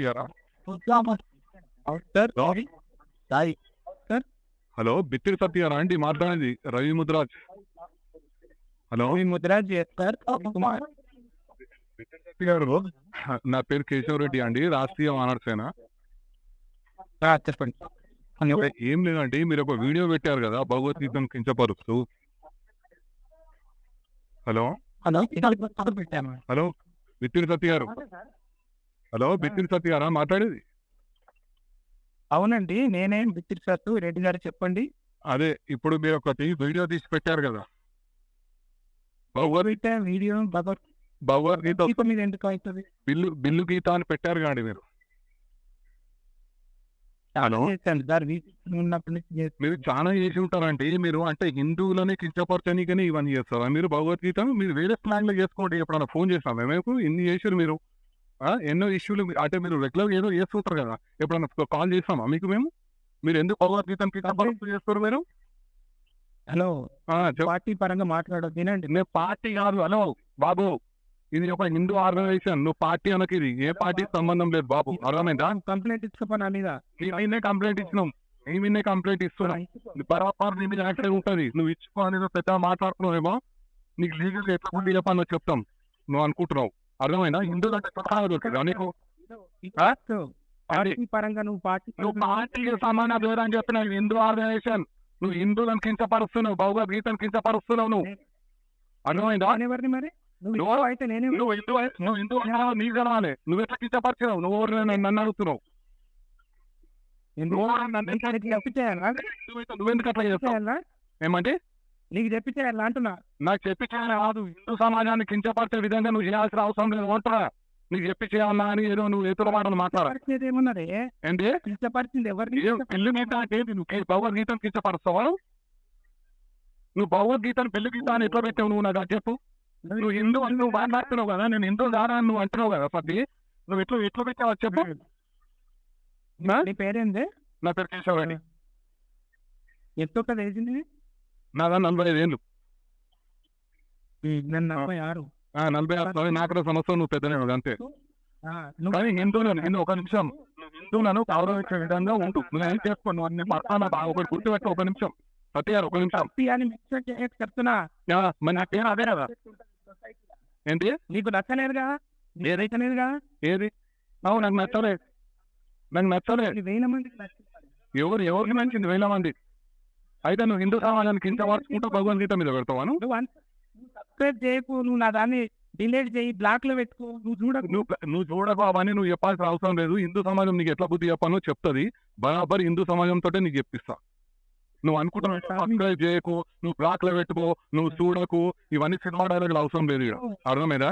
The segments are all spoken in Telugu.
ఇయ్యరా? Sir hello Sai sir hello Bittiri సత్యారా అండి మాట్లాడేది రవి ముద్రాజ్. హలో మీ ముద్రాజ్ సార్ కుమార్ బిత్తిరి సత్య గారు, నా పేరు కేశవరెడ్డి అండి, రాష్ట్రీయ ఆనర్ సేన. చెప్పండి. ఏం లేదండి, మీరు ఒక వీడియో పెట్టారు కదా భగవద్గీతను కించపరుస్తూ. హలో హలో పెట్టాను. హలో బిత్తిరి సత్య గారు, హలో బిత్తిరి సత్య గారా మాట్లాడేది? అవునండి, నేనే బిత్తిరి సార్ రెడ్డి గారు, చెప్పండి. అదే ఇప్పుడు మీరు ఒకటి వీడియో తీసి పెట్టారు కదా భగవద్గీత వీడియో భగవద్గీత మీద ఎందుకు అవుతుంది? బిల్లు గీత అని పెట్టారు కాండి మీరు. హలో ఉన్నప్పటి నుంచి మీరు చాలా చేసి ఉంటారంటే, మీరు అంటే హిందువులని కించపరచనీకని ఇవన్నీ చేస్తారా మీరు? భగవద్గీత మీరు వేరే ప్లాన్ లో చేసుకోండి. ఎప్పుడన్నా ఫోన్ చేస్తాం మేము, ఇన్ని చేసారు మీరు. ఎన్నో ఇష్యూలు అంటే మీరు రెగ్యులర్ ఏదో చేస్తుంటారు కదా, ఎప్పుడన్నా కాల్ చేస్తామా మీకు మేము? మీరు ఎందుకు భగవద్గీతను కించపరుస్తూ చేస్తారు మీరు? హలో, పార్టీ పరంగా మాట్లాడదు తినండి. నేను పార్టీ కాదు. హలో బాబు, ఇది ఒక హిందూ ఆర్గనైజేషన్, నువ్వు పార్టీ అనకి. ఇది ఏ పార్టీ సంబంధం లేదు బాబు, అర్థమైందా? కంప్లైంట్ ఇచ్చుకోపని నా మీద. అయినే కంప్లైంట్ ఇచ్చినాం, మేమిన్నే కంప్లైంట్ ఇస్తున్నాం. బరాబర్ నీ మీద యాక్టివ్ ఉంటుంది. నువ్వు ఇచ్చుకో అనేది పెద్ద మాట్లాడుతున్నావేమో, నీకు లీగల్ ఎట్లా బుద్ధి చెప్పాలో చెప్తాం. నువ్వు అనుకుంటున్నావు, అర్థమైందా? హిందువులు అంటే దొరుకుతుందా నీకు? పార్టీ పరంగా నువ్వు పార్టీకి సమాన పేరు అని చెప్పిన హిందూ ఆర్గనైజేషన్. నువ్వు హిందువులను కించపరుస్తున్నావు, భగవద్గీతను కించపరుస్తున్నావు. నువ్వు అర్థమైందా? ఎవరిని మరి నువ్వు అయితే నేనే నువ్వు హిందూ నీకు కలవాలి. నువ్వు ఎట్లా కించపరిచినావు? నువ్వు నన్ను అడుగుతున్నావు. నువ్వెందుకు అట్లా చేస్తావు? ఏమంటే నీకు చెప్పించేయాలా అంటున్నా? నాకు చెప్పి చేయాలి కాదు, హిందూ సమాజాన్ని కించపరిచే విధంగా నువ్వు చేయాల్సిన అవసరం లేదు. ఓటరా నీకు చెప్పి చేయాలన్నా అని ఏదో నువ్వు ఎదురు మాటలు మాట్లాడేది ఏమన్నది? ఏంటి కించపరిచింది ఎవరిని? పెళ్లి గీత అంటే ఏంటి? నువ్వు భగవద్గీతను కించపరుస్తావా? నువ్వు భగవద్గీతను పెళ్లి గీత అని ఎట్లా పెట్టావు? నువ్వు నాకు చెప్పు. నువ్వు హిందూ అని నువ్వు మాట్లాడుతున్నావు కదా, నేను హిందూ దారా అని నువ్వు అంటున్నావు కదా. పది నువ్వు ఎట్లా పెట్టావు చెప్పు. నీ పేరేంది? నా పేరు కేశవరెడ్డి. ఎంతో కదా వేసింది? నాదా 45 ఏళ్ళు. నేను 46. 46 నాకు సంవత్సరం. నువ్వు పెద్దనే అంతే. కానీ హిందువులను ఒక నిమిషం, హిందువులను గౌరవించే విధంగా ఉండు. నువ్వు ఏం చేసుకో, నువ్వు అన్ని పడతానా ఒకటి గుర్తుపెట్టు. ఒక నిమిషం సత్య గారు, ఒక నిమిషం చెప్తున్నా. మరి నా పేరు అదే కదా. ఏంటి నీకు నచ్చలేదుగా? ఏదైతేనేదిగా. ఏది? అవును, నాకు నచ్చలేదు. నాకు నచ్చలేదు. 1000 మందికి నచ్చింది. ఎవరికి నచ్చింది? 1000 మంది. అయితే నువ్వు హిందూ సమాజానికి కింద పరుచుకుంటూ భగవద్గీత మీద పెడతావాను? నువ్వు సబ్స్క్రైబ్ చేయకు, నువ్వు నా దాన్ని డిలీట్ చేయి, బ్లాక్ లో పెట్టుకో. నువ్వు చూడకు, అవన్నీ నువ్వు చెప్పాల్సిన అవసరం లేదు. హిందూ సమాజం నీకు ఎట్లా బుద్ధి చెప్పానో చెప్తుంది. బరాబర్ హిందూ సమాజంతో నీకు చెప్పిస్తా. నువ్వు అనుకుంటున్నావు సబ్స్క్రైబ్ చేయకు, నువ్వు బ్లాక్ లో పెట్టుకో, నువ్వు చూడకు, ఇవన్నీ సినిమా డైలాగులు అవసరం లేదు. అర్థమైందా?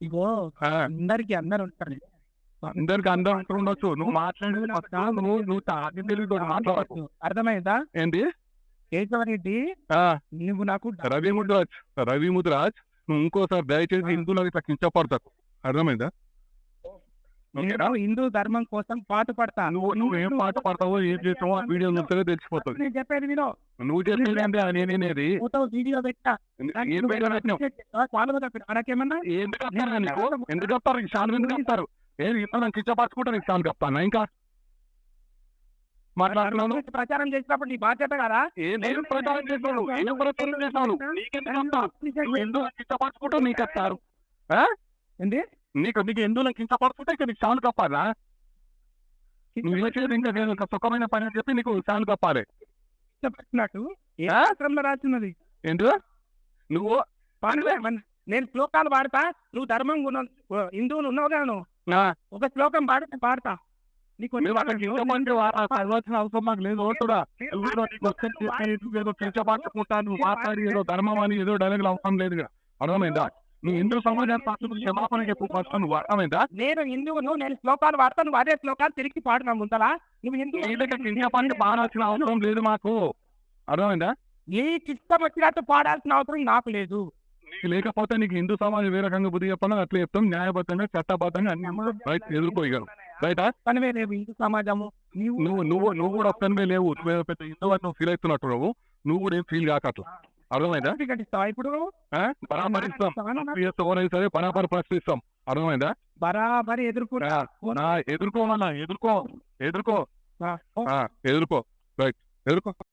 ఇగో అందరికి అందరు ఉంటారు, అందరికి అందరూ అంటూ ఉండొచ్చు. నువ్వు మాట్లాడేది నువ్వు తాగి తెలుగుతో మాట్లాడకు. అర్థమైందా? ఏంటి కేశవరెడ్డి, నువ్వు నాకు రవి ముద్రాజ్, నువ్వు ఇంకోసారి దయచేసి హిందువులకు ఇట్లా కించపడతాకు. అర్థమైందా? హిందూ ధర్మం కోసం పాట పడతా. నువ్వు ఏం పాట పడతావో ఏం చేస్తావో ఆ వీడియో చూస్తే తెలిసిపోతుంది. నేను చెప్పేది వినో. నువ్వు చెప్పేది అంటే నేనేది వీడియో పెట్టా. నాకేమన్నా ఎందుకు చెప్తారు? ఈ సార్ ఎందుకు చెప్తారు? ఏది ఇంత కించపరచుకుంటా నీకు సార్ చెప్తాను. ఇంకా మాట్లాడుతున్నాను. ప్రచారం చేసినప్పుడు నీ బాధ్యత కదా. నేను ప్రచారం చేసినాను, ఏం ప్రచారం చేసినాను? నీకెందుకు ఎందుకు కించపరచుకుంటా నీకు చెప్తారు? ఏంటి నీకు ఎందుకు కించపరచుకుంటే ఇక నీకు సార్లు కప్పాలా? నువ్వు చేసేది ఇంకా నేను ఒక సుఖమైన పని అని చెప్పి నీకు సార్లు కప్పాలి. చెప్పినట్టు రాస్తున్నది ఏంటి? నువ్వు నేను శ్లోకాలు పాడతా, నువ్వు ధర్మం హిందువులు ఉన్నావు కదా, నువ్వు ఒక శ్లోకం పాడతా. నీకు అవసరం నాకు లేదు. ఏదో కించపరచుకుంటా, నువ్వు మాట్లాడి ఏదో ధర్మం అని ఏదో డైలాగులు అవసరం లేదు. అర్థమైందా? నువ్వు హిందూ సమాజాన్ని క్షమాపణ చెప్పు. నువ్వు అర్థమైందా? నేను హిందువును, నేను శ్లోకాలు వాడతా, నువ్వు అదే శ్లోకాలు తిరిగి పాడుతున్నావు ముందలా. నువ్వు హిందూ పాడాల్సిన అవసరం లేదు మాకు. అర్థమైందా? నీకు ఇష్టం వచ్చినట్టు పాడాల్సిన అవసరం నాకు లేదు. లేకపోతే నీకు హిందూ సమాజం ఏ రకంగా బుద్ధి చెప్పాలో అట్లా చెప్తాం. న్యాయబద్ధంగా చట్టబద్ధంగా అన్ని ఎదుర్కోగలరు. రైటా? పనివే లేవు హిందూ సమాజము. నువ్వు కూడా ఒక్కనివే లేవు. నువ్వు పెద్ద హిందూ అని నువ్వు ఫీల్ అవుతున్నట్టు నువ్వు కూడా ఏం ఫీల్ కాకట్లా. అర్థమైందా? ఇప్పుడు పరామరిస్తాం సరే, పరాపర ప్రశ్నిస్తాం. అర్థమైందా? బరాబరి ఎదుర్కొంటా. ఎదుర్కోమన్నా, ఎదుర్కో, ఎదుర్కో, ఆ, ఎదుర్కో, రైట్, ఎదుర్కో.